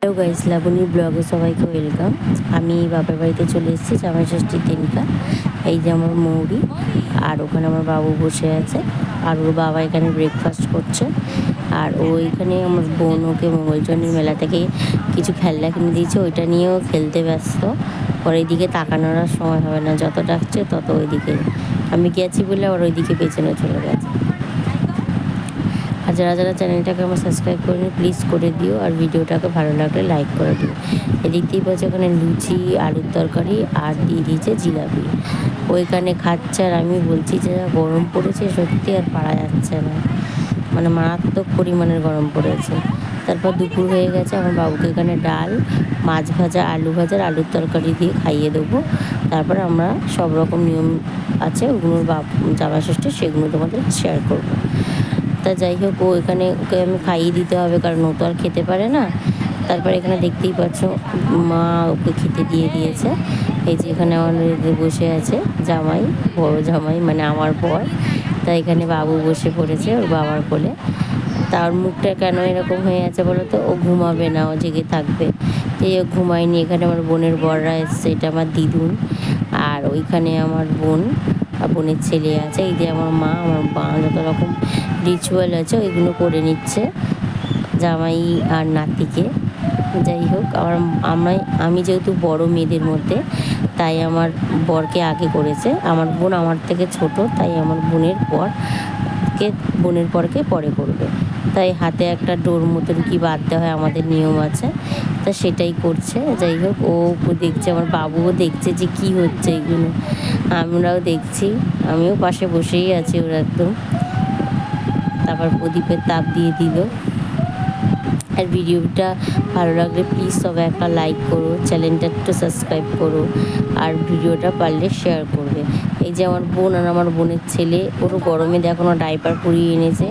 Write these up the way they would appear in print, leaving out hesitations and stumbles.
Hello guys, Laboni ব্লগে সবাইকে welcome. আমি বাপের বাড়িতে চলে এসেছি জামাই ষষ্ঠীর দিনটা। এই যে আমার মৌরি, আর ওখানে আমার বাবু বসে আছে, আর ওর বাবা এখানে ব্রেকফাস্ট করছে। আর ওইখানে আমার বোন ওকে মঙ্গলচণ্ডীর মেলা থেকে কিছু খেলনা কিনে দিয়েছে, ওইটা নিয়েও খেলতে ব্যস্ত। ওর এইদিকে তাকানোর আর সময় হবে না, যত ডাকছে তত ওইদিকে। আমি গেছি বলে আবার ওইদিকে পেছনে চলে গেছে। আর যারা যারা চ্যানেলটাকে আমার সাবস্ক্রাইব করেনি প্লিজ করে দিও, আর ভিডিওটাকে ভালো লাগলে লাইক করে দিও। এদিকতেই পাচ্ছে ওখানে লুচি, আলুর তরকারি আর দিয়ে দিয়েছে জিলাপি। ওইখানে খাচ্ছে, আর আমি বলছি যে গরম পড়েছে সত্যি আর পারা যাচ্ছে না, মানে মারাত্মক পরিমাণের গরম পড়েছে। তারপর দুপুর হয়ে গেছে, আমার বাবুকে এখানে ডাল, মাছ ভাজা, আলু ভাজা, আলুর তরকারি দিয়ে খাইয়ে দেবো। তারপর আমরা সব রকম নিয়ম আছে ওগুলোর জামাই ষষ্ঠী, সেগুলো তোমাদের শেয়ার করবো। তা যাই হোক, ও এখানে ওকে আমি খাইয়ে দিতে হবে, কারণ ও তো আর খেতে পারে না। তারপর এখানে দেখতেই পাচ্ছ মা ওকে খেতে দিয়ে দিয়েছে। এই যে এখানে আমাদের বসে আছে জামাই, বড় জামাই মানে আমার বর। তা এখানে বাবু বসে পড়েছে ওর বাবার কোলে। তার মুখটা কেন এরকম হয়ে আছে বলো তো? ও ঘুমাবে না, ও জেগে থাকবে। এই ও ঘুমায়নি। এখানে আমার বোনের বররা এসছে, এটা আমার দিদুন, আর ওইখানে আমার বোন আর বোনের ছেলে আছে। এই যে আমার মা যত রকম রিচুয়াল আছে ওইগুলো করে নিচ্ছে জামাই আর নাতিকে। যাই হোক, আমি যেহেতু বড় মেয়েদের মধ্যে, তাই আমার বরকে আগে করেছে। আমার বোন আমার থেকে ছোট, তাই আমার বোনের পরকে পরে করবে। তাই হাতে একটা ডোর মতন কি বাঁধতে হয়, আমাদের নিয়ম আছে, তা সেটাই করছে। যাই হোক, ও দেখছে, আমার বাবুও দেখছে যে কি হচ্ছে এগুলো, আমরাও দেখছি। আমিও পাশে বসেই আছি ওর একদম। তারপর প্রদীপের তাপ দিয়ে দিল। আর ভিডিওটা ভালো লাগলে প্লিজ সবাই একটা লাইক করো, চ্যানেলটা একটু সাবস্ক্রাইব করো, আর ভিডিওটা পারলে শেয়ার করবে। এই যে আমার বোন আর আমার বোনের ছেলে, ওরও গরমে দেখো না ডাইপার পরিয়ে এনেছে,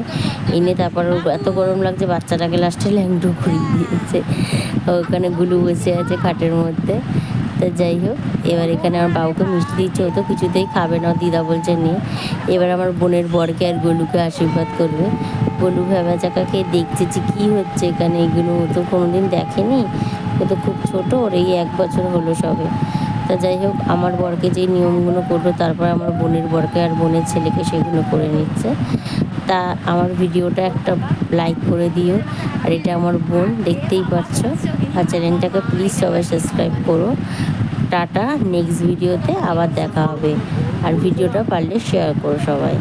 এনে তারপর ওর এত গরম লাগছে বাচ্চাটাকে লাস্টে ল্যাংটু পরিয়ে দিয়েছে। ওখানে গুলু বসে আছে খাটের মধ্যে। তা যাই হোক, এবার এখানে আমার বাবুকে মিষ্টি দিচ্ছে, ও তো কিছুতেই খাবে না, দিদা বলছে নিয়ে। এবার আমার বোনের বরকে আর গোলুকে আশীর্বাদ করবে। গোলু ভ্যাবাচাকাকে দেখছে যে কী হচ্ছে এখানে, এগুলো ও তো কোনোদিন দেখেনি, ও তো খুব ছোটো, ওর এই 1 বছর হলো সবে। তা যাই হোক, আমার বরকে যেই নিয়মগুলো করলো, তারপর আমার বোনের বরকে আর বোনের ছেলেকে সেগুলো করে নিচ্ছে। তা আমার ভিডিওটা একটা লাইক করে দিও। আর এটা আমার বোন, দেখতেই পাচ্ছ। আর চ্যানেলটাকে প্লিজ সবাই সাবস্ক্রাইব করো। টাটা, নেক্সট ভিডিওতে আবার দেখা হবে। আর ভিডিওটা পারলে শেয়ার করো সবাই।